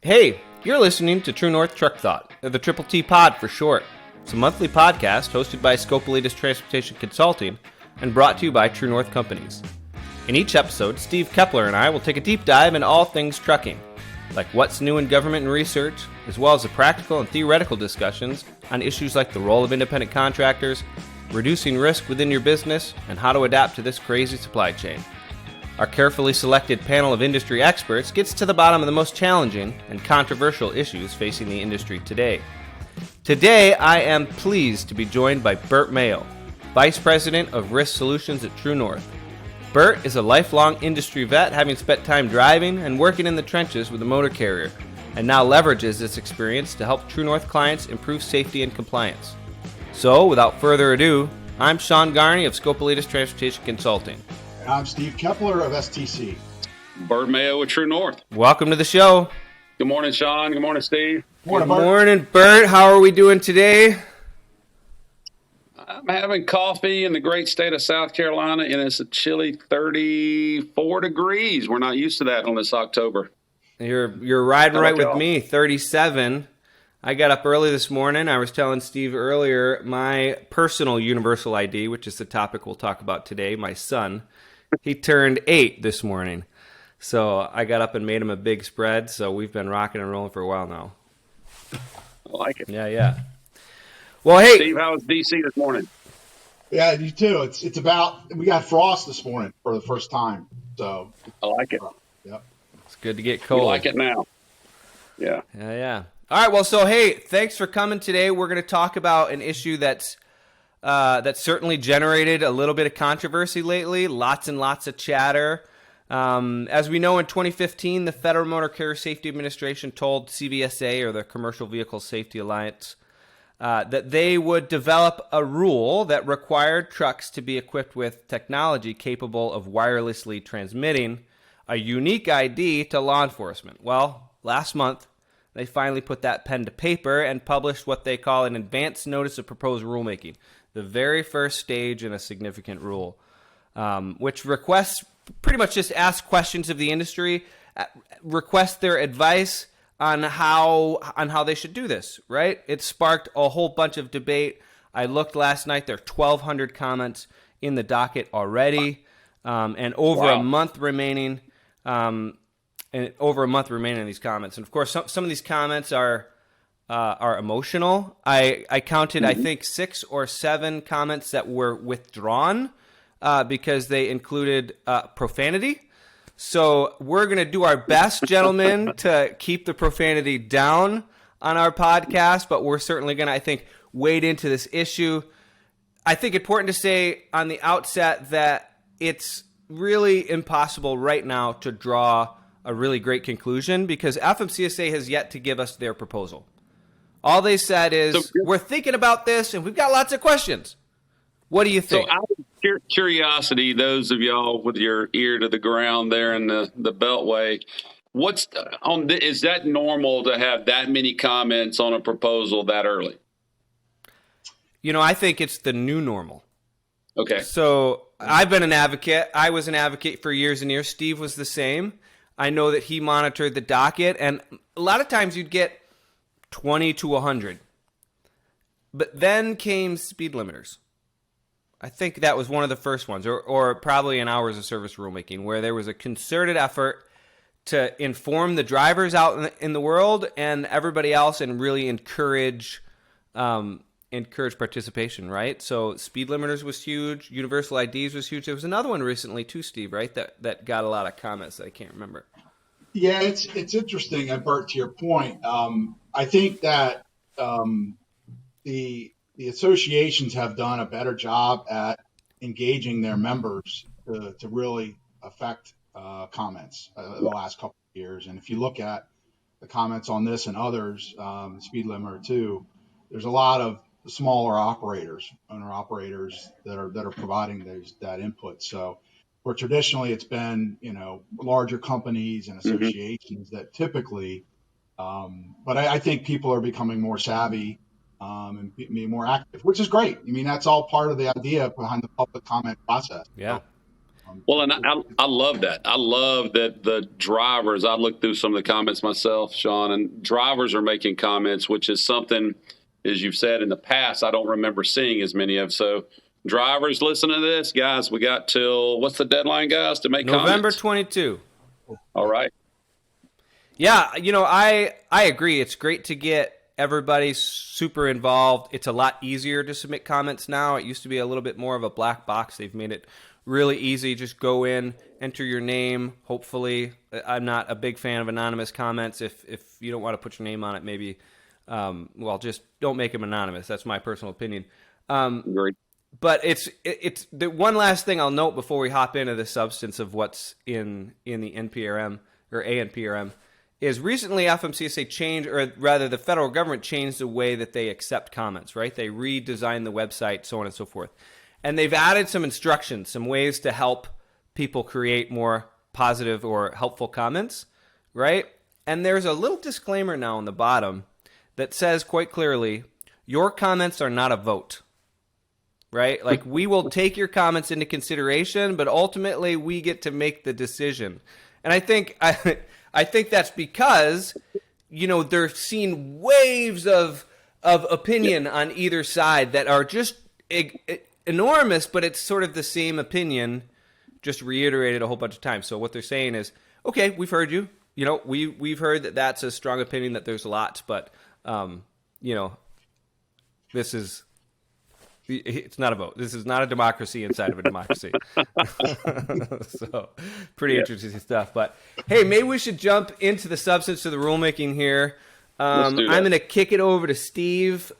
Hey, you're listening to True North Truck Thought, or the Triple T Pod for short. It's a monthly podcast hosted by Scopelitis Transportation Consulting and brought to you by TrueNorth Companies. In each episode, Steve Keppler and I will take a deep dive into all things trucking, like what's new in government and research, as well as the practical and theoretical discussions on issues like the role of independent contractors, reducing risk within your business, and how to adapt to this crazy supply chain. Our carefully selected panel of industry experts gets to the bottom of the most challenging and controversial issues facing the industry today. Today, I am pleased to be joined by Bert Mayo, Vice President of Risk Solutions at TrueNorth. Bert is a lifelong industry vet, having spent time driving and working in the trenches with a motor carrier, and now leverages this experience to help TrueNorth clients improve safety and compliance. So, without further ado, I'm Sean Garney of Scopelitis Transportation Consulting. I'm Steve Keppler of STC. Bert Mayo with TrueNorth. Welcome to the show. Good morning, Sean. Good morning, Steve. Good morning, Bert. How are we doing today? I'm having coffee in the great state of South Carolina, and it's a chilly 34 degrees. We're not used to that on this October. You're riding right with me, 37. I got up early this morning. I was telling Steve earlier, my personal universal ID, which is the topic we'll talk about today, my son, he turned 8 this morning. So I got up and made him a big spread. So we've been rocking and rolling for a while now. I like it. Yeah. Well, hey. Steve, how was D.C. this morning? Yeah, you too. It's about, we got frost this morning for the first time. So I like it. Yep. It's good to get cold. You like it now. Yeah. Yeah. All right. Well, so, hey, thanks for coming today. We're going to talk about an issue that's certainly generated a little bit of controversy lately, lots and lots of chatter. As we know, in 2015, the Federal Motor Carrier Safety Administration told CVSA, or the Commercial Vehicle Safety Alliance, that they would develop a rule that required trucks to be equipped with technology capable of wirelessly transmitting a unique ID to law enforcement. Well, last month, they finally put that pen to paper and published what they call an advance notice of proposed rulemaking, the very first stage in a significant rule, which requests pretty much just ask questions of the industry, request their advice on how they should do this, right? It sparked a whole bunch of debate. I looked last night, there are 1,200 comments in the docket already, and over a month remaining. And over a month remaining in these comments. And of course, some of these comments are emotional. I counted, I think, 6 or 7 comments that were withdrawn because they included profanity. So we're going to do our best, gentlemen, to keep the profanity down on our podcast, but we're certainly going to, I think, wade into this issue. I think important to say on the outset that it's really impossible right now to draw a really great conclusion because FMCSA has yet to give us their proposal. All they said is, we're thinking about this and we've got lots of questions. What do you think? So out of curiosity, those of y'all with your ear to the ground there in the Beltway, is that normal to have that many comments on a proposal that early? You know, I think it's the new normal. Okay. So I've been an advocate. I was an advocate for years and years. Steve was the same. I know that he monitored the docket, and a lot of times you'd get 20 to 100. But then came speed limiters. I think that was one of the first ones, or probably an hours of service rulemaking, where there was a concerted effort to inform the drivers out in the world and everybody else and really encourage participation, right? So speed limiters was huge. Universal IDs was huge. There was another one recently too, Steve, right? That got a lot of comments that I can't remember. Yeah, it's interesting, Bert, to your point. I think that the associations have done a better job at engaging their members to really affect comments the last couple of years. And if you look at the comments on this and others, speed limiter too, there's a lot of smaller owner operators that are providing that input. So where traditionally it's been, larger companies and associations that typically, but I think people are becoming more savvy and being more active, which is great. I mean, that's all part of the idea behind the public comment process. Yeah. Well, and I love that. I love that the drivers, I looked through some of the comments myself, Sean, and drivers are making comments, which is something, as you've said in the past, I don't remember seeing as many of. So drivers, listen to this, guys. We got till, what's the deadline, guys, to make November comments? 22. All right. Yeah, I agree. It's great to get everybody super involved. It's a lot easier to submit comments now. It used to be a little bit more of a black box. They've made it really easy. Just go in, enter your name. Hopefully, I'm not a big fan of anonymous comments. If you don't want to put your name on it, maybe, just don't make them anonymous. That's my personal opinion. Great. But it's the one last thing I'll note before we hop into the substance of what's in the NPRM or ANPRM is recently FMCSA changed, or rather the federal government changed the way that they accept comments, right? They redesigned the website, so on and so forth. And they've added some instructions, some ways to help people create more positive or helpful comments, right? And there's a little disclaimer now on the bottom that says quite clearly, your comments are not a vote, right? Like, we will take your comments into consideration, but ultimately we get to make the decision. And I think that's because, they're seeing waves of opinion on either side that are just enormous, but it's sort of the same opinion, just reiterated a whole bunch of times. So what they're saying is, okay, we've heard you. We've heard that that's a strong opinion, that there's lots, but, it's not a vote. This is not a democracy inside of a democracy. So pretty interesting stuff. But hey, maybe we should jump into the substance of the rulemaking here. I'm going to kick it over to Steve.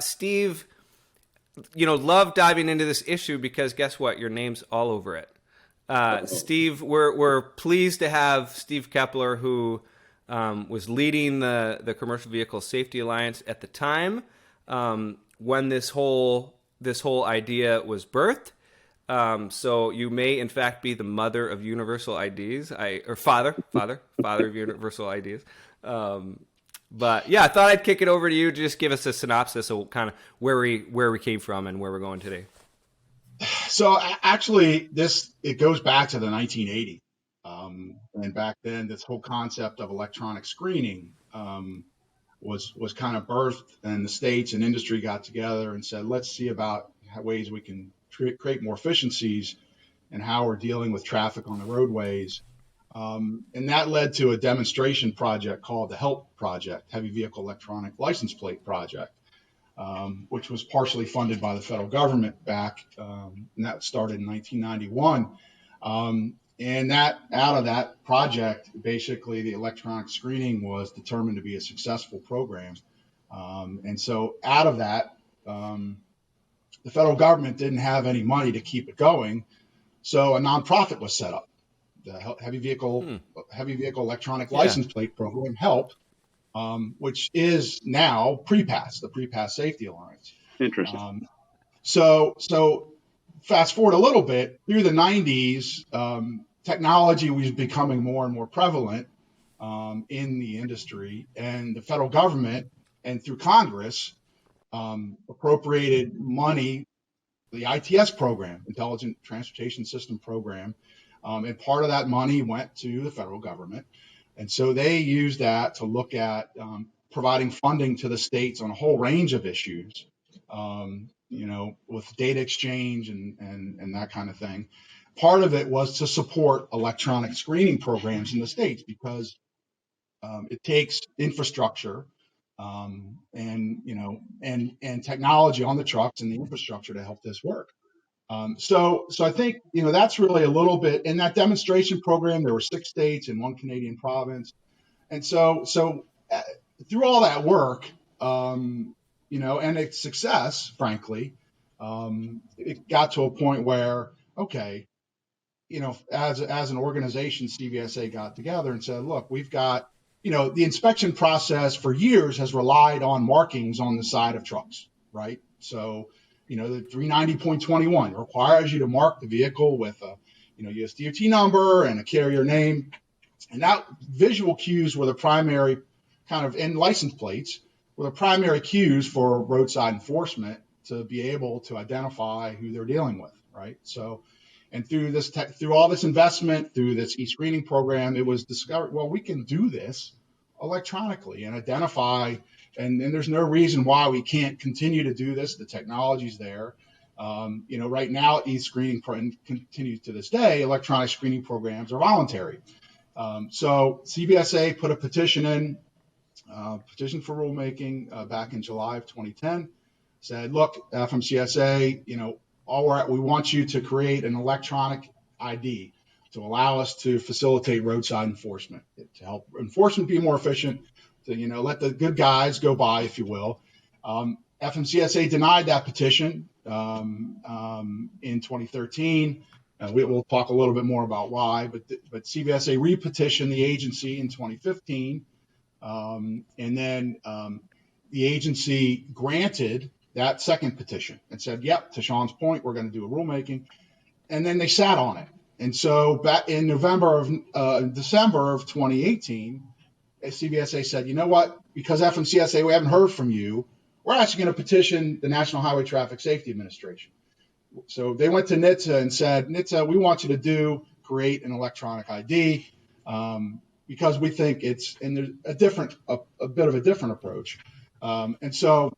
Steve, love diving into this issue because guess what? Your name's all over it. Steve, we're pleased to have Steve Keppler, who was leading the Commercial Vehicle Safety Alliance at the time when this whole idea was birthed. So you may, in fact, be the mother of universal IDs, or father of universal IDs. But yeah, I thought I'd kick it over to you to just give us a synopsis of kind of where we came from and where we're going today. So actually, it goes back to the 1980s, and back then, this whole concept of electronic screening was kind of birthed, and the states and industry got together and said, let's see about ways we can create more efficiencies and how we're dealing with traffic on the roadways. And that led to a demonstration project called the HELP project, Heavy Vehicle Electronic License Plate Project, which was partially funded by the federal government back, and that started in 1991. And out of that project, basically the electronic screening was determined to be a successful program. And so out of that, the federal government didn't have any money to keep it going. So a nonprofit was set up, the Heavy Vehicle Electronic License Plate Program, HELP, which is now PrePass, the PrePass Safety Alliance. Interesting. So fast forward a little bit, through the 90s, technology was becoming more and more prevalent in the industry, and the federal government and through Congress appropriated money, the ITS program, Intelligent Transportation System Program, and part of that money went to the federal government. And so they used that to look at providing funding to the states on a whole range of issues, with data exchange and that kind of thing. Part of it was to support electronic screening programs in the states because it takes infrastructure and technology on the trucks and the infrastructure to help this work. So I think, that's really a little bit in that demonstration program. There were 6 states and 1 Canadian province. And so through all that work, and its success, frankly, it got to a point where, okay, as an organization, CVSA got together and said, look, we've got, the inspection process for years has relied on markings on the side of trucks, right? So, the 390.21 requires you to mark the vehicle with a, US DOT number and a carrier name. And that visual cues were the primary and license plates were the primary cues for roadside enforcement to be able to identify who they're dealing with, right? So, And through all this investment, through this e-screening program, it was discovered, well, we can do this electronically and identify, and there's no reason why we can't continue to do this. The technology's there. Right now, e-screening continues to this day. Electronic screening programs are voluntary. So CVSA put a petition in, petition for rulemaking back in July of 2010. Said, look, FMCSA, we want you to create an electronic ID to allow us to facilitate roadside enforcement, to help enforcement be more efficient, to let the good guys go by, if you will. FMCSA denied that petition in 2013. We'll talk a little bit more about why, but CVSA re-petitioned the agency in 2015, and then the agency granted that second petition and said, yep, to Sean's point, we're going to do a rulemaking. And then they sat on it. And so back in December of 2018, CVSA said, you know what, because FMCSA, we haven't heard from you, we're actually going to petition the National Highway Traffic Safety Administration. So they went to NHTSA and said, NHTSA, we want you to create an electronic ID because we think there's a bit of a different approach. So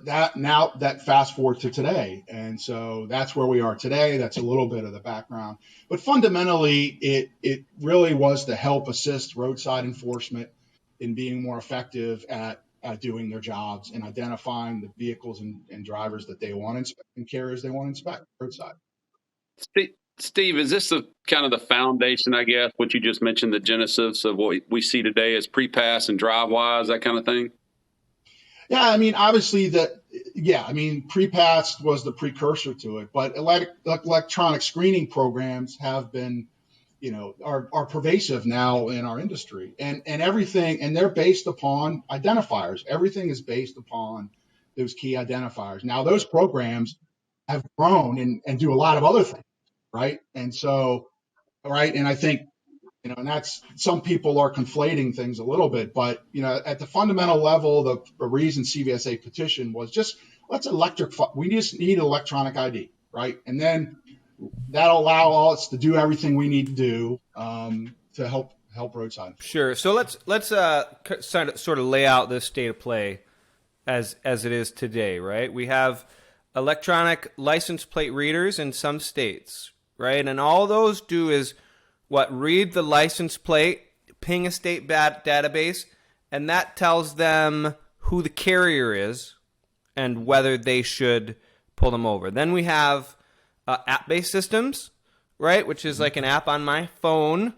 that fast forward to today. And so that's where we are today. That's a little bit of the background. But fundamentally, it really was to help assist roadside enforcement in being more effective at doing their jobs and identifying the vehicles and drivers that they want to inspect and carriers they want to inspect roadside. Steve, is this the kind of the foundation, I guess, what you just mentioned, the genesis of what we see today as pre-pass and drive-wise, that kind of thing? Yeah, I mean, obviously pre-pass was the precursor to it, but electronic screening programs have been, are pervasive now in our industry, and everything, and they're based upon identifiers. Everything is based upon those key identifiers. Now, those programs have grown and do a lot of other things, right? And so, right, and I think, and that's, some people are conflating things a little bit, but, at the fundamental level, the reason CVSA petition was just, we just need electronic ID, right? And then that'll allow us to do everything we need to do to help roadside. Sure. So let's sort of lay out this state of play as it is today, right? We have electronic license plate readers in some states, right? And all those do is read the license plate, ping a state database, and that tells them who the carrier is and whether they should pull them over. Then we have app-based systems, right, which is like an app on my phone,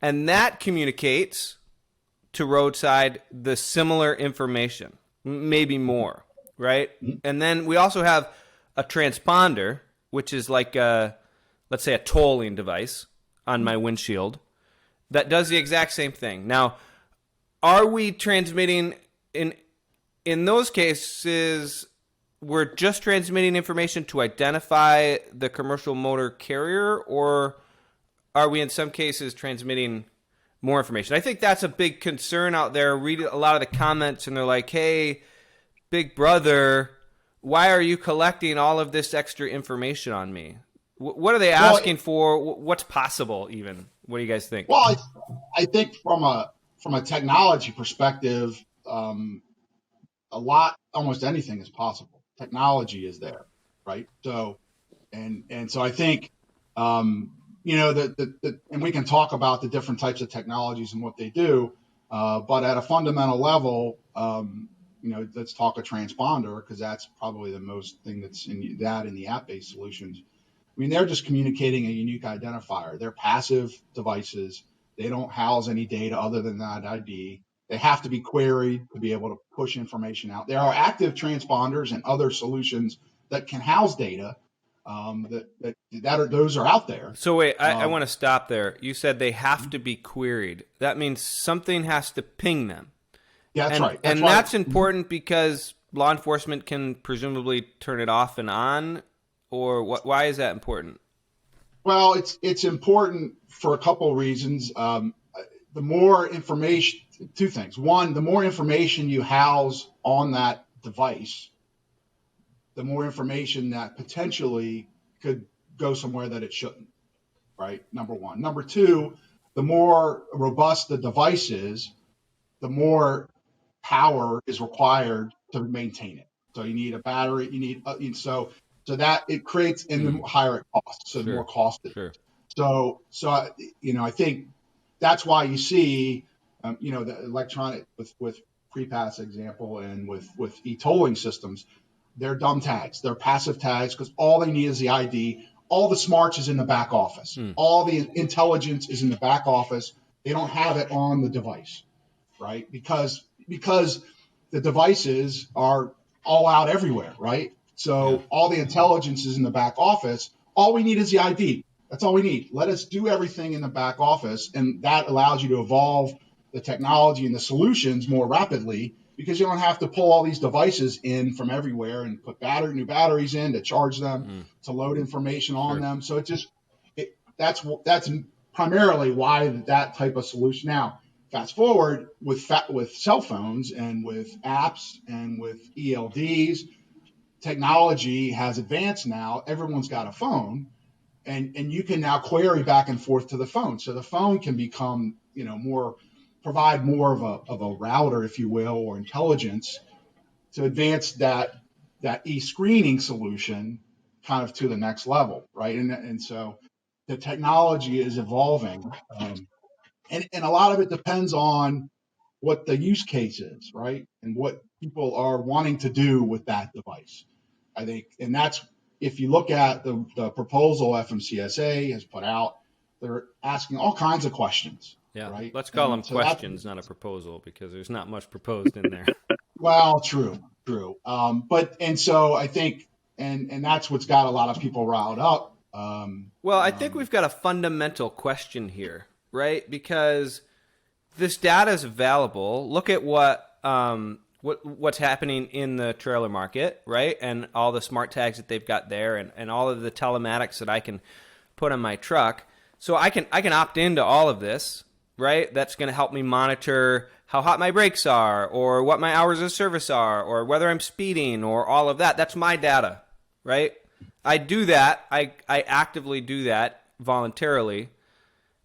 and that communicates to roadside the similar information, maybe more, right? And then we also have a transponder, which is like let's say a tolling device on my windshield that does the exact same thing. Now, are we transmitting in those cases, we're just transmitting information to identify the commercial motor carrier, or are we in some cases transmitting more information? I think that's a big concern out there. Read a lot of the comments and they're like, hey, big brother, why are you collecting all of this extra information on me? What are they asking for? What's possible even? What do you guys think? Well, I think from a technology perspective, almost anything is possible. Technology is there, right? So, and so I think, and we can talk about the different types of technologies and what they do, but at a fundamental level, let's talk a transponder, because that's probably the most thing that's in the app-based solutions. I mean, they're just communicating a unique identifier. They're passive devices. They don't house any data other than that ID. They have to be queried to be able to push information out. There are active transponders and other solutions that can house data. Those are out there. So wait, I want to stop there. You said they have to be queried. That means something has to ping them. Yeah, that's right. That's important because law enforcement can presumably turn it off and on. Or why is that important? Well, it's important for a couple of reasons. The more information, two things. One, the more information you house on that device, the more information that potentially could go somewhere that it shouldn't, right? Number one. Number two, the more robust the device is, the more power is required to maintain it. So you need a battery, you need so that it creates, and the higher it costs, so the more cost it. Sure. So I think that's why you see the electronic with pre-pass example and with e-tolling systems, they're dumb tags, they're passive tags, because all they need is the ID. All the smarts is in the back office. All the intelligence is in the back office. They don't have it on the device, right? Because the devices are all out everywhere, right? So all the intelligence is in the back office. All we need is the ID. That's all we need. Let us do everything in the back office, and that allows you to evolve the technology and the solutions more rapidly, because you don't have to pull all these devices in from everywhere and put new batteries in to charge them, to load information on them. So that's primarily why that type of solution. Now, fast forward with cell phones and with apps and with ELDs, technology has advanced now. Everyone's got a phone, and you can now query back and forth to the phone. So the phone can become, provide more of a router, if you will, or intelligence to advance that e-screening solution kind of to the next level, right? And so the technology is evolving, and a lot of it depends on what the use case is, right? And what people are wanting to do with that device, I think. And that's, if you look at the proposal FMCSA has put out, they're asking all kinds of questions. Yeah, right? Let's call them questions, not a proposal, because there's not much proposed in there. Well, true. So I think, and that's what's got a lot of people riled up. I think we've got a fundamental question here, right? Because this data is available. Look at what's happening in the trailer market, right? And all the smart tags that they've got there, and all of the telematics that I can put on my truck. So I can opt into all of this, right? That's going to help me monitor how hot my brakes are, or what my hours of service are, or whether I'm speeding, or all of that. That's my data, right? I do that. I actively do that voluntarily,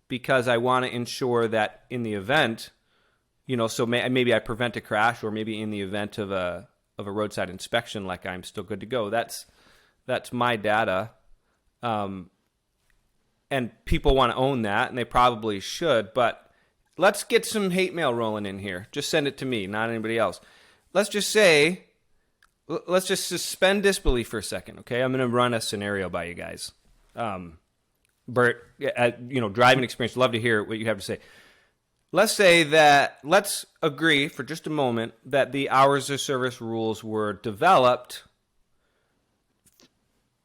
because I want to ensure that in the event, so maybe I prevent a crash, or maybe in the event of a roadside inspection, like, I'm still good to go. That's my data. And people want to own that, and they probably should. But let's get some hate mail rolling in here. Just send it to me, not anybody else. Let's just suspend disbelief for a second, okay? I'm going to run a scenario by you guys. Bert, driving experience, love to hear what you have to say. Let's agree for just a moment that the hours of service rules were developed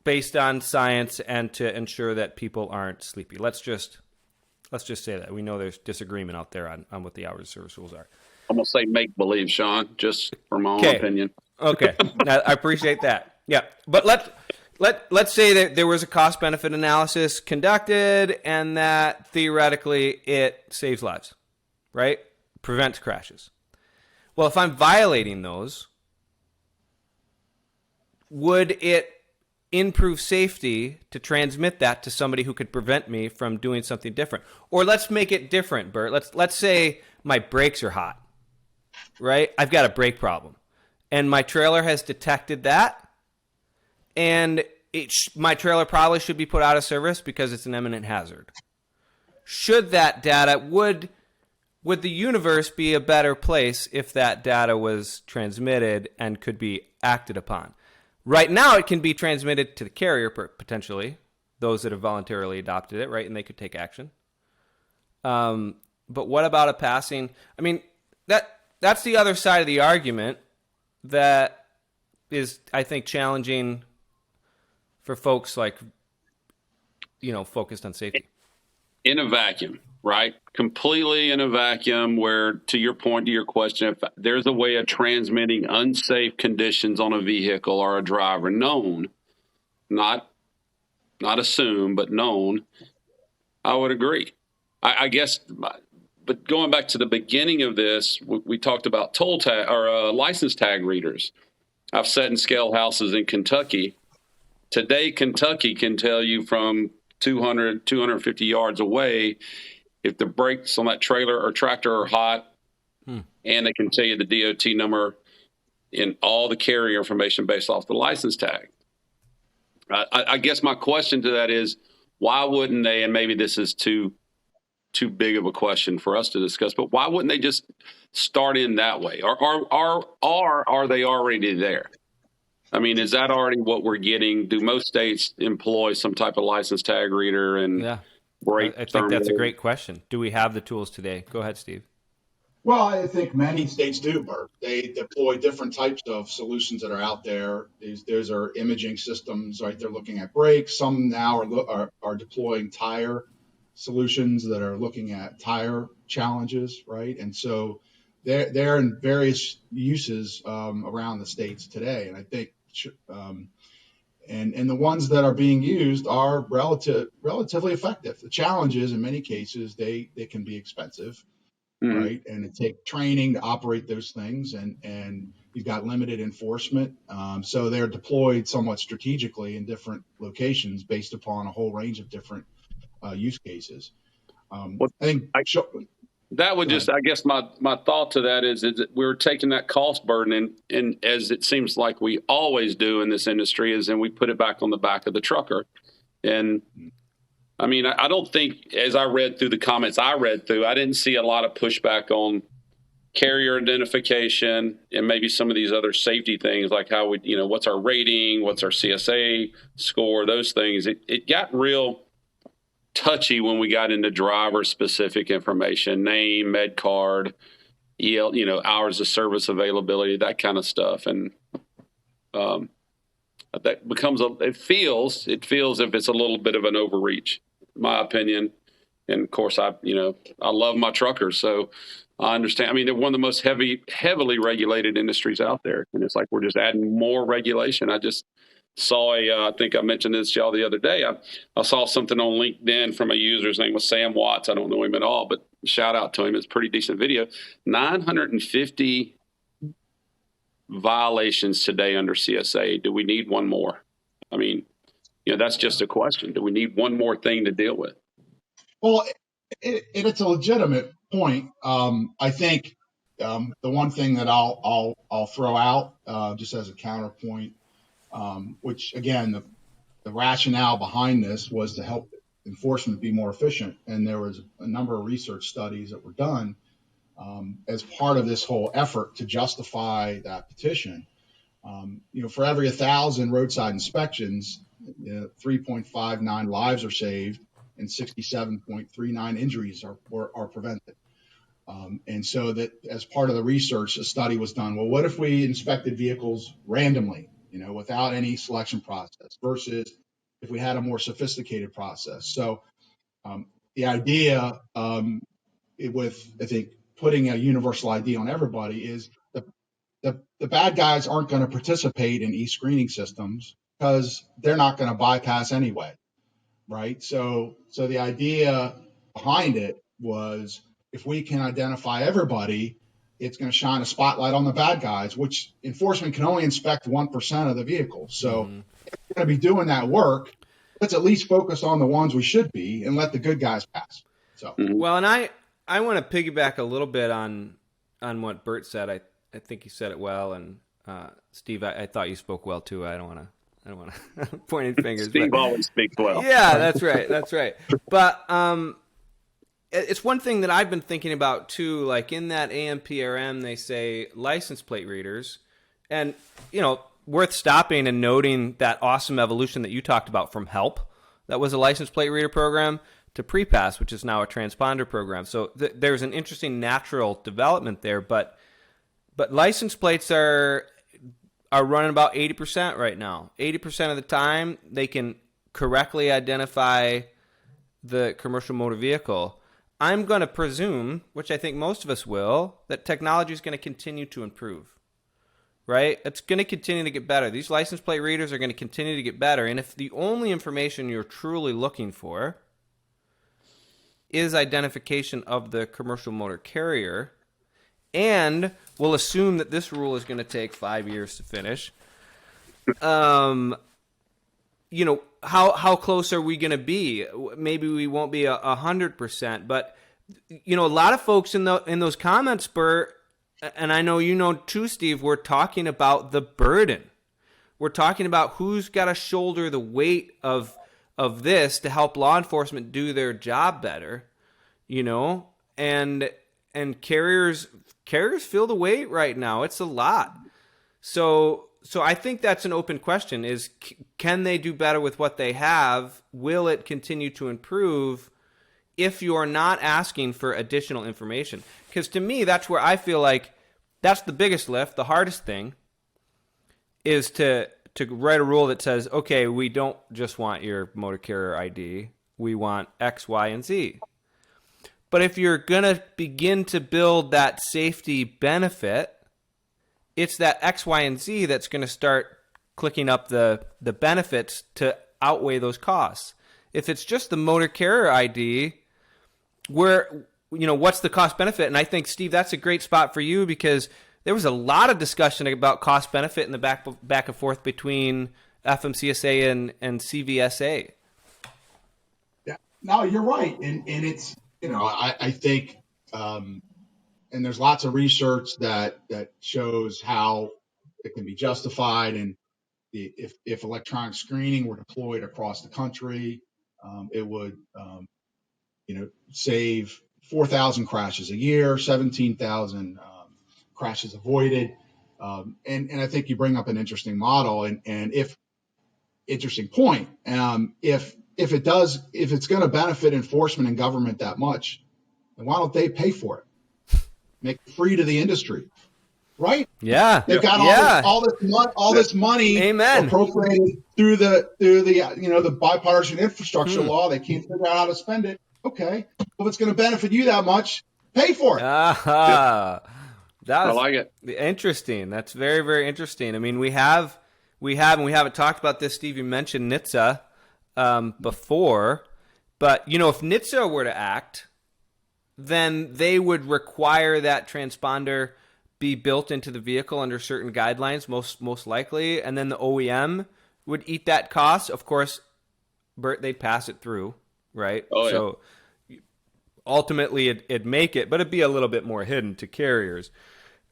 based on science and to ensure that people aren't sleepy. Let's just say that. We know there's disagreement out there on what the hours of service rules are. I'm going to say make believe, Sean, just for my own opinion. Okay. I appreciate that. Yeah. But let's say that there was a cost-benefit analysis conducted, and that theoretically it saves lives, right? Prevents crashes. Well, if I'm violating those, would it improve safety to transmit that to somebody who could prevent me from doing something different? Or let's make it different, Bert. Let's say my brakes are hot, right? I've got a brake problem, and my trailer has detected that, and my trailer probably should be put out of service because it's an imminent hazard. Should that data, would the universe be a better place if that data was transmitted and could be acted upon? Right now, it can be transmitted to the carrier, potentially, those that have voluntarily adopted it, right? And they could take action. But what about a passing? I mean, that's the other side of the argument that is, I think, challenging for folks like, focused on safety. In a vacuum, right? Completely in a vacuum, where, to your point, to your question, if there's a way of transmitting unsafe conditions on a vehicle or a driver, known, not assumed, but known, I would agree. I guess, but going back to the beginning of this, we talked about toll tag or license tag readers. I've sat in scale houses in Kentucky Today, Kentucky can tell you from 200, 250 yards away if the brakes on that trailer or tractor are hot, and they can tell you the DOT number and all the carrier information based off the license tag. I guess my question to that is, why wouldn't they, and maybe this is too big of a question for us to discuss, but why wouldn't they just start in that way? Or are they already there? I mean, is that already what we're getting? Do most states employ some type of license tag reader and brake I think that's a great question. Do we have the tools today? Go ahead, Steve. Well, I think many states do, Bert. They deploy different types of solutions that are out there. There's our imaging systems, right? They're looking at brakes. Some now are deploying tire solutions that are looking at tire challenges, right? And so they're in various uses around the states today. And I think and the ones that are being used are relatively effective. The challenge is, in many cases, they can be expensive. Right. And it takes training to operate those things, and you've got limited enforcement. So they're deployed somewhat strategically in different locations based upon a whole range of different use cases. I think that would just, I guess my thought to that is that we're taking that cost burden and as it seems like we always do in this industry is then we put it back on the back of the trucker. And I mean, I don't think, as I read through the comments I didn't see a lot of pushback on carrier identification and maybe some of these other safety things like how we, what's our rating, what's our CSA score, those things. It got real touchy when we got into driver specific information, name, med card, EL, hours of service availability, that kind of stuff. And that becomes it feels if it's a little bit of an overreach, in my opinion. And of course, I love my truckers, so I understand. I mean, they're one of the most heavily regulated industries out there, and it's like we're just adding more regulation. I just saw I think I mentioned this to y'all the other day. I saw something on LinkedIn from a user. His name was Sam Watts. I don't know him at all, but shout out to him. It's a pretty decent video. 950 violations today under CSA. Do we need one more? I mean, that's just a question. Do we need one more thing to deal with? Well, it's a legitimate point. I think the one thing that I'll throw out just as a counterpoint, which again, the rationale behind this was to help enforcement be more efficient. And there was a number of research studies that were done as part of this whole effort to justify that petition. For every 1,000 roadside inspections, 3.59 lives are saved and 67.39 injuries are prevented. And so that as part of the research, a study was done. Well, what if we inspected vehicles randomly, without any selection process versus if we had a more sophisticated process? So the idea with, I think, putting a universal ID on everybody is the bad guys aren't going to participate in e-screening systems because they're not going to bypass anyway, right? So the idea behind it was if we can identify everybody, it's going to shine a spotlight on the bad guys, which enforcement can only inspect 1% of the vehicles. So if we're going to be doing that work, let's at least focus on the ones we should be and let the good guys pass. So well, and I want to piggyback a little bit on what Bert said. I think he said it well, and Steve, I thought you spoke well too. I don't want to point any fingers. Steve always speaks well. Yeah, that's right. But it's one thing that I've been thinking about too. Like in that AMPRM, they say license plate readers, and worth stopping and noting that awesome evolution that you talked about from HELP, that was a license plate reader program, to PrePass, which is now a transponder program. So there's an interesting natural development there, but license plates are running about 80% right now. 80% of the time, they can correctly identify the commercial motor vehicle. I'm going to presume, which I think most of us will, that technology is going to continue to improve, right? It's going to continue to get better. These license plate readers are going to continue to get better. And if the only information you're truly looking for is identification of the commercial motor carrier, and we'll assume that this rule is going to take 5 years to finish, how close are we going to be? Maybe we won't be 100%, but a lot of folks in those comments, Bert, and I know too, Steve, we're talking about the burden. We're talking about who's got to shoulder the weight of this to help law enforcement do their job better, and carriers feel the weight right now. It's a lot. So I think that's an open question, is can they do better with what they have? Will it continue to improve if you're not asking for additional information? Because to me, that's where I feel like that's the biggest lift. The hardest thing is to write a rule that says, okay, we don't just want your motor carrier ID. We want X, Y, and Z. But if you're going to begin to build that safety benefit, it's that X, Y, and Z that's going to start clicking up the benefits to outweigh those costs. If it's just the motor carrier ID, what's the cost benefit? And I think, Steve, that's a great spot for you, because there was a lot of discussion about cost benefit in the back and forth between FMCSA and CVSA. Yeah, no, you're right. And it's, I think, and there's lots of research that shows how it can be justified. And if electronic screening were deployed across the country, it would, save 4,000 crashes a year, 17,000 crashes avoided. And I think you bring up an interesting model and interesting point. If it's going to benefit enforcement and government that much, then why don't they pay for it? Make it free to the industry, right? Yeah, they've got all this money Amen. appropriated through the bipartisan infrastructure law. They can't figure out how to spend it. Okay, well, if it's going to benefit you that much, pay for it. I like it. Interesting. That's very, very interesting. I mean, we haven't talked about this, Steve. You mentioned NHTSA before, but if NHTSA were to act, then they would require that transponder be built into the vehicle under certain guidelines, most likely, and then the OEM would eat that cost. Of course, Bert, they'd pass it through, right? Oh, yeah. So ultimately, it'd make it, but it'd be a little bit more hidden to carriers.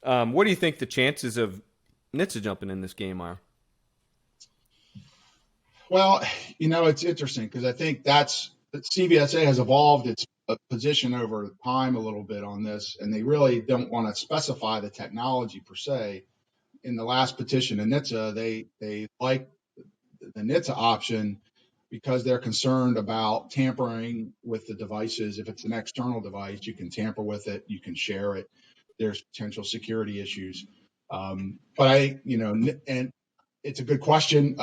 What do you think the chances of NHTSA jumping in this game are? Well, it's interesting because I think that CVSA has evolved its position over time a little bit on this, and they really don't want to specify the technology per se. In the last petition in NHTSA, they like the NHTSA option because they're concerned about tampering with the devices. If it's an external device, you can tamper with it, you can share it. There's potential security issues. And it's a good question.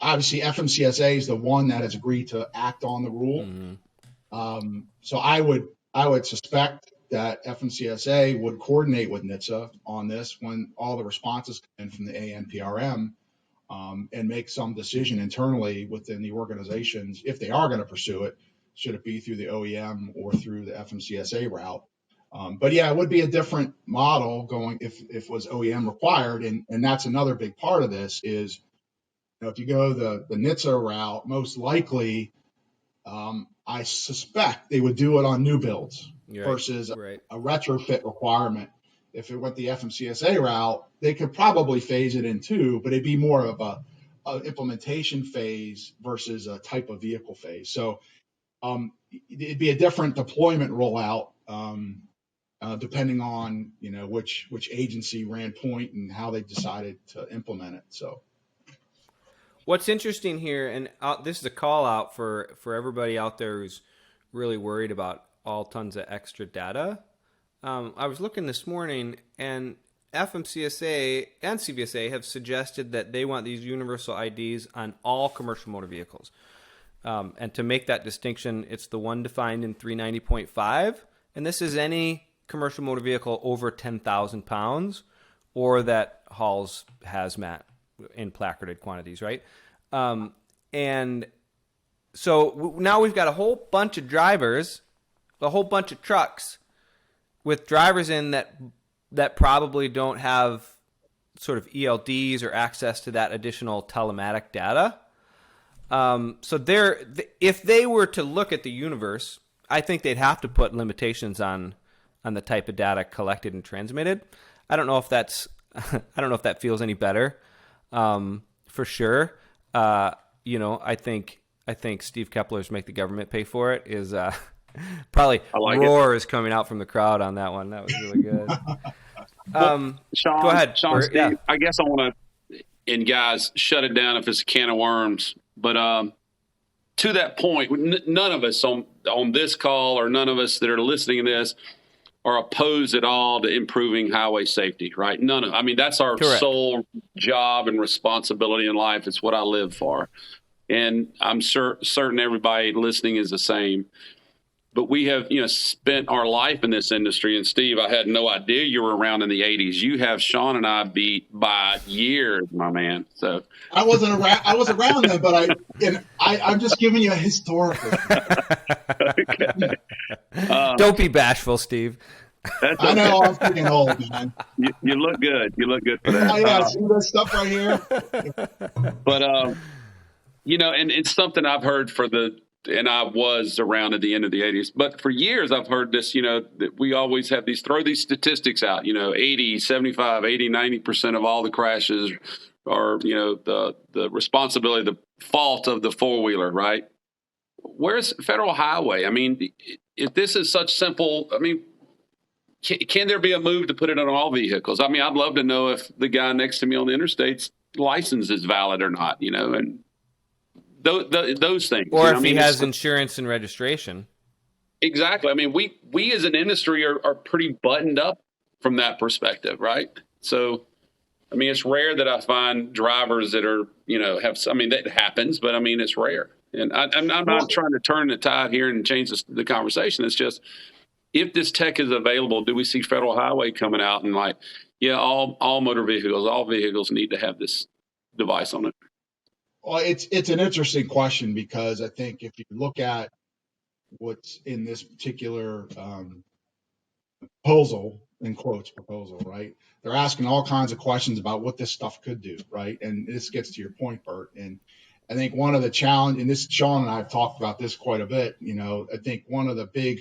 Obviously, FMCSA is the one that has agreed to act on the rule. Mm-hmm. So I would suspect that FMCSA would coordinate with NHTSA on this when all the responses come in from the ANPRM, and make some decision internally within the organizations if they are going to pursue it. Should it be through the OEM or through the FMCSA route? But yeah, it would be a different model going if it was OEM required, and that's another big part of this is, if you go the NHTSA route, most likely, I suspect they would do it on new builds versus a retrofit requirement. If it went the FMCSA route, they could probably phase it in too, but it'd be more of a implementation phase versus a type of vehicle phase. So it'd be a different deployment rollout, depending on which agency ran point and how they decided to implement it. So. What's interesting here, and this is a call out for everybody out there who's really worried about all tons of extra data. I was looking this morning, and FMCSA and CVSA have suggested that they want these universal IDs on all commercial motor vehicles. And to make that distinction, it's the one defined in 390.5, and this is any commercial motor vehicle over 10,000 pounds or that hauls hazmat in placarded quantities, right? And so now we've got a whole bunch of drivers, a whole bunch of trucks with drivers in that probably don't have sort of ELDs or access to that additional telematic data. So if they were to look at the universe, I think they'd have to put limitations on the type of data collected and transmitted. I don't know if that's I don't know if that feels any better. For sure. I think Steve Keppler's "Make the Government Pay for It" is probably roar is coming out from the crowd on that one. That was really good. Sean, go ahead, Sean, Bert. Steve, Yeah. I guess I want to, and guys, shut it down if it's a can of worms. But to that point, none of us on this call or none of us that are listening to this are opposed at all to improving highway safety, right? I mean, that's our Correct. sole job and responsibility in life. It's what I live for. And I'm certain everybody listening is the same. But we have, spent our life in this industry. And Steve, I had no idea you were around in the 80s. You have Sean and I beat by years, my man. So I wasn't around. I was around then, but I'm just giving you a historical. Okay. Don't be bashful, Steve. That's okay. I know I'm getting old, man. You look good. You look good for that. Oh, yeah, see this stuff right here? But and it's something I've heard and I was around at the end of the 80s. But for years, I've heard this, that we always have throw these statistics out, 80, 75, 80, 90% of all the crashes are, the responsibility, the fault of the four-wheeler, right? Where's federal highway? I mean, if this is such simple, I mean, can there be a move to put it on all vehicles? I mean, I'd love to know if the guy next to me on the interstate's license is valid or not, and those things. Or if he has insurance and registration. Exactly. I mean, we as an industry are pretty buttoned up from that perspective, right? So, I mean, it's rare that I find drivers that are, that happens, but I mean, it's rare. And I'm not trying to turn the tide here and change the conversation. It's just, if this tech is available, do we see federal highway coming out and all motor vehicles, all vehicles need to have this device on it? Well, it's an interesting question, because I think if you look at what's in this particular proposal, in quotes proposal, right? They're asking all kinds of questions about what this stuff could do, right? And this gets to your point, Bert. And I think one of the challenge, and this, Sean and I have talked about this quite a bit, I think one of the big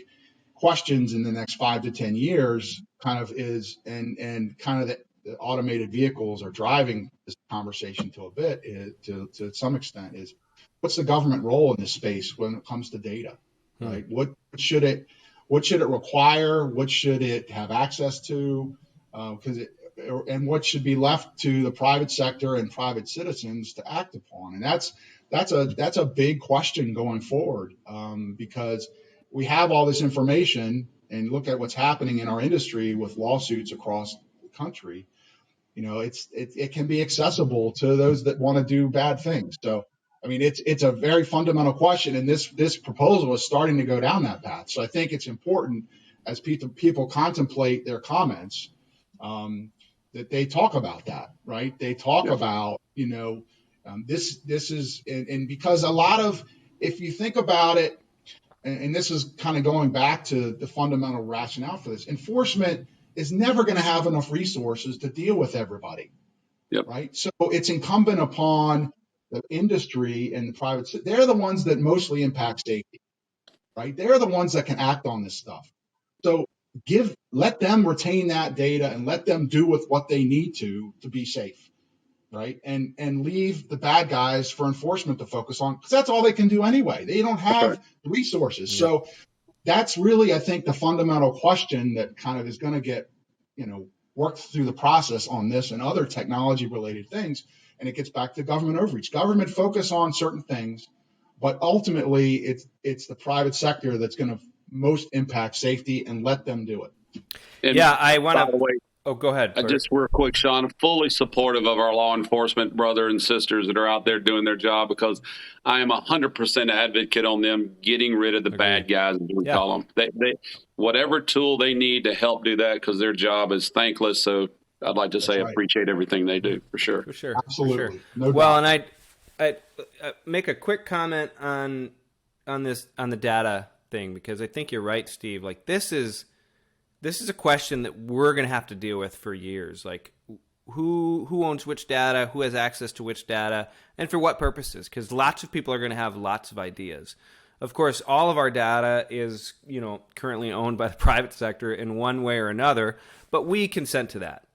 questions in the next 5 to 10 years kind of is, and kind of the automated vehicles are driving this conversation to some extent, is what's the government role in this space when it comes to data, right? What should it require? What should it have access to? And what should be left to the private sector and private citizens to act upon? And that's a big question going forward, because we have all this information, and look at what's happening in our industry with lawsuits across the country. It can be accessible to those that want to do bad things. So, I mean, it's a very fundamental question, and this proposal is starting to go down that path. So I think it's important, as people contemplate their comments, that they talk about that, right? They talk about, this is, and because a lot of, if you think about it, and this is kind of going back to the fundamental rationale for this, enforcement is never going to have enough resources to deal with everybody, right? So it's incumbent upon the industry and the private, they're the ones that mostly impact safety, right? They're the ones that can act on this stuff. So let them retain that data and let them do with what they need to be safe, right? And leave the bad guys for enforcement to focus on, because that's all they can do anyway. They don't have the resources. Yeah. So that's really, I think, the fundamental question that kind of is going to get, worked through the process on this and other technology related things. And it gets back to government overreach. Government focus on certain things, but ultimately it's the private sector that's going to most impact safety, and let them do it. And I want to. Oh, go ahead. Just real quick, Sean, I'm fully supportive of our law enforcement brother and sisters that are out there doing their job, because I am 100% advocate on them getting rid of the bad guys, as we call them. They whatever tool they need to help do that, because their job is thankless. So I'd like to say I appreciate everything they do, for sure. For sure. Absolutely. For sure. No well, doubt. and I make a quick comment on the data thing, because I think you're right, Steve. Like, this is a question that we're going to have to deal with for years. Like, who owns which data, who has access to which data, and for what purposes, because lots of people are going to have lots of ideas. Of course, all of our data is, currently owned by the private sector in one way or another, but we consent to that,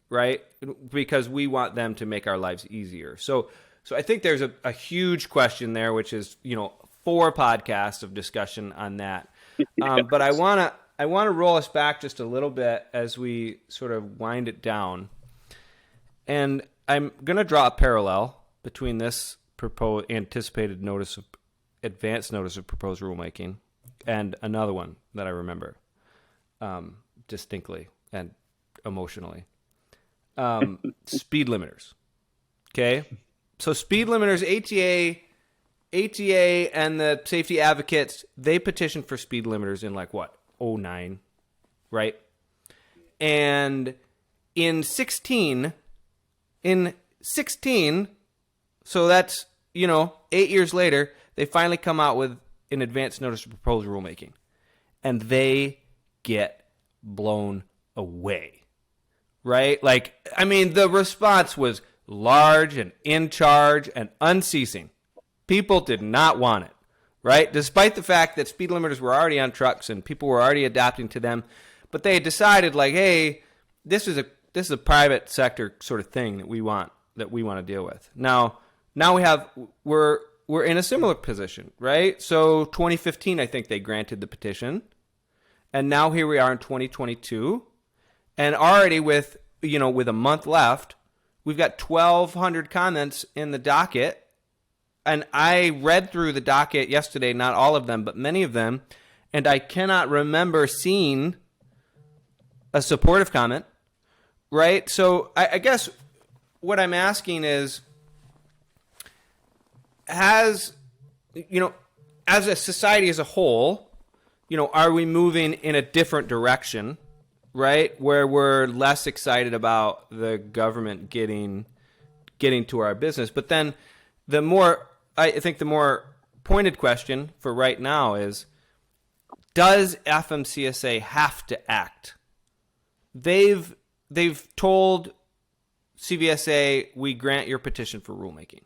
right? Because we want them to make our lives easier. So I think there's a huge question there, which is, 4 podcasts of discussion on that. But I want to roll us back just a little bit as we sort of wind it down. And I'm going to draw a parallel between this proposed anticipated advance notice of proposed rulemaking and another one that I remember distinctly and emotionally. Speed limiters. Okay? So speed limiters, ATA and the safety advocates, they petitioned for speed limiters in 2009, right? And in 16, so that's, 8 years later, they finally come out with an advance notice of proposed rulemaking. And they get blown away, right? The response was large and in charge and unceasing. People did not want it, right? Despite the fact that speed limiters were already on trucks and people were already adapting to them, but they had decided hey, this is a private sector sort of thing that we want to deal with. Now we're in a similar position, right? So 2015, I think they granted the petition, and now here we are in 2022, and already with a month left, we've got 1,200 comments in the docket. And I read through the docket yesterday, not all of them, but many of them, and I cannot remember seeing a supportive comment, right? So I guess what I'm asking is, as a society as a whole, are we moving in a different direction, right? Where we're less excited about the government getting to our business. But then I think the more pointed question for right now is, does FMCSA have to act? They've told CVSA, we grant your petition for rulemaking.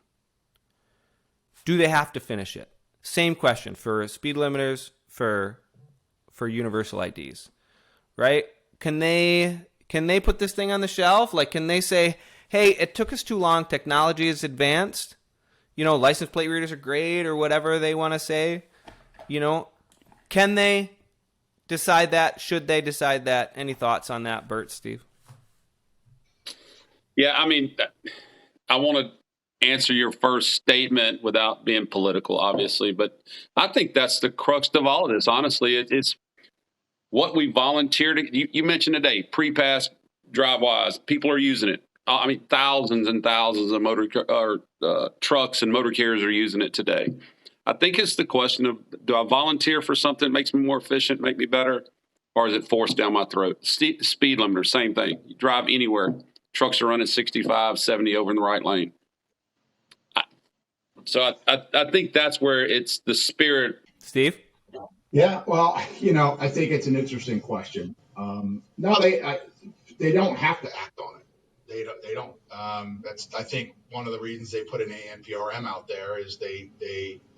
Do they have to finish it? Same question for speed limiters, for universal IDs, right? Can they put this thing on the shelf? Can they say, hey, it took us too long, technology is advanced, license plate readers are great, or whatever they want to say, can they decide that? Should they decide that? Any thoughts on that, Bert, Steve? Yeah, I want to answer your first statement without being political, obviously, but I think that's the crux of all of this. Honestly, it's what we volunteered. You mentioned today, pre-pass drive-wise, people are using it. Thousands and thousands of trucks and motor carriers are using it today. I think it's the question of, do I volunteer for something that makes me more efficient, make me better, or is it forced down my throat? Speed limiter, same thing. You drive anywhere, trucks are running 65, 70 over in the right lane. So I think that's where it's the spirit. Steve? Yeah, well, I think it's an interesting question. No, they don't have to act on it. They don't. That's, I think, one of the reasons they put an ANPRM out there is they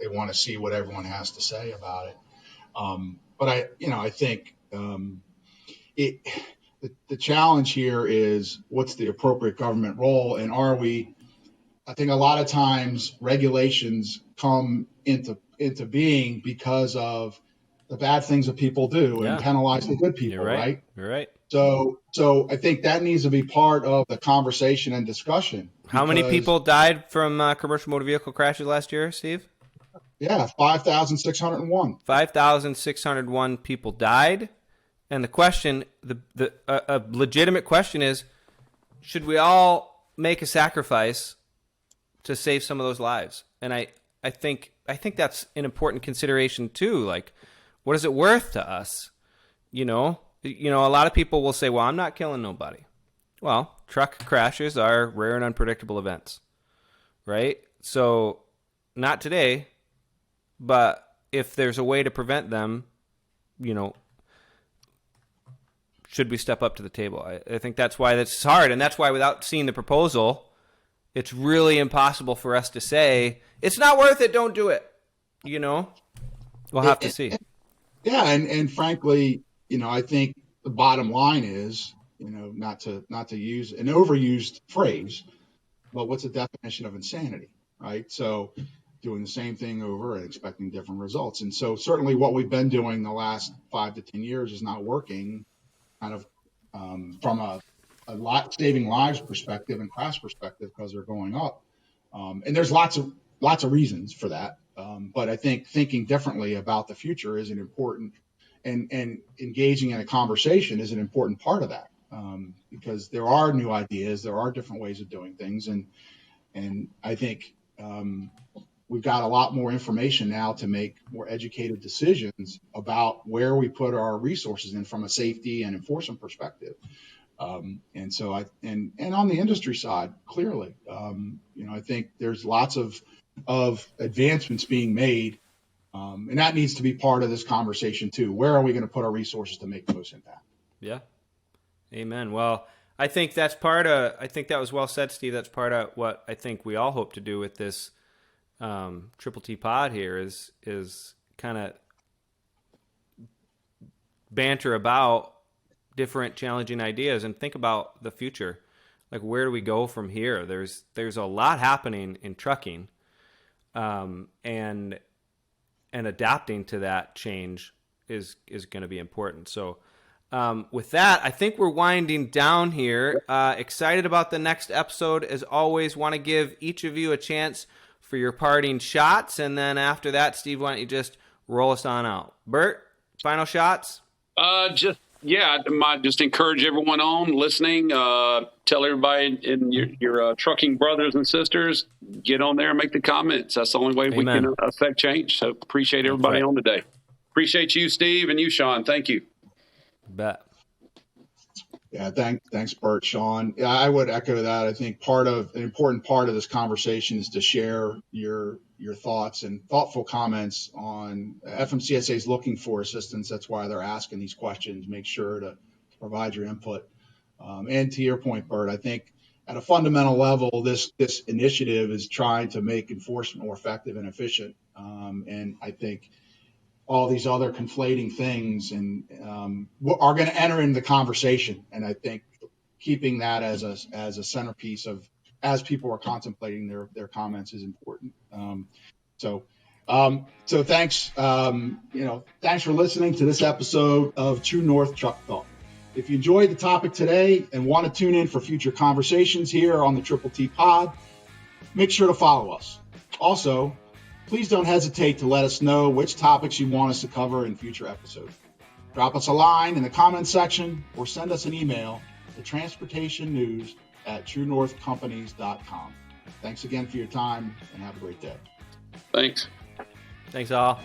want to see what everyone has to say about it. But I think the challenge here is, what's the appropriate government role, and are we? I think a lot of times regulations come into being because of the bad things that people do and penalize the good people, right? You're right. So I think that needs to be part of the conversation and discussion. How many people died from commercial motor vehicle crashes last year, Steve? Yeah, 5,601. 5,601 people died. And the question, a legitimate question is, should we all make a sacrifice to save some of those lives? And I think that's an important consideration too. What is it worth to us? A lot of people will say, well, I'm not killing nobody. Well, truck crashes are rare and unpredictable events, right? So not today, but if there's a way to prevent them, should we step up to the table? I think that's why that's hard, and that's why without seeing the proposal, it's really impossible for us to say it's not worth it. Don't do it. We'll have to see. Yeah, and frankly, I think the bottom line is, not to use an overused phrase, but what's the definition of insanity, right? So doing the same thing over and expecting different results. And so certainly what we've been doing the last 5 to 10 years is not working kind of from a saving lives perspective and cost perspective because they're going up. And there's lots of reasons for that. But I think thinking differently about the future is an important, and engaging in a conversation is an important part of that, because there are new ideas, there are different ways of doing things, and I think we've got a lot more information now to make more educated decisions about where we put our resources in from a safety and enforcement perspective. And so and on the industry side, clearly, I think there's lots of advancements being made, and that needs to be part of this conversation too. Where are we going to put our resources to make the most impact? Yeah. Amen. Well, I think I think that was well said, Steve. That's part of what I think we all hope to do with this Triple T pod here is kind of banter about different challenging ideas and think about the future. Like, where do we go from here? There's a lot happening in trucking, and adapting to that change is going to be important. So with that, I think we're winding down here. Excited about the next episode. As always, want to give each of you a chance for your parting shots. And then after that, Steve, why don't you just roll us on out? Bert, final shots? Just encourage everyone on listening. Tell everybody in your trucking brothers and sisters, get on there and make the comments. That's the only way we can affect change. So appreciate everybody on today. Appreciate you, Steve, and you, Sean. Thank you. Bet. Yeah, thanks, Bert, Sean. Yeah, I would echo that. I think an important part of this conversation is to share your thoughts and thoughtful comments on FMCSA is looking for assistance. That's why they're asking these questions. Make sure to provide your input. And to your point, Bert, I think at a fundamental level, this initiative is trying to make enforcement more effective and efficient. And I think all these other conflating things and are going to enter into the conversation. And I think keeping that as a centerpiece of as people are contemplating their comments is important. So thanks. Thanks for listening to this episode of True North Truck Talk. If you enjoyed the topic today and want to tune in for future conversations here on the Triple T Pod, make sure to follow us. Also, please don't hesitate to let us know which topics you want us to cover in future episodes. Drop us a line in the comments section or send us an email to transportationnews@TrueNorthCompanies.com. Thanks again for your time and have a great day. Thanks. Thanks all.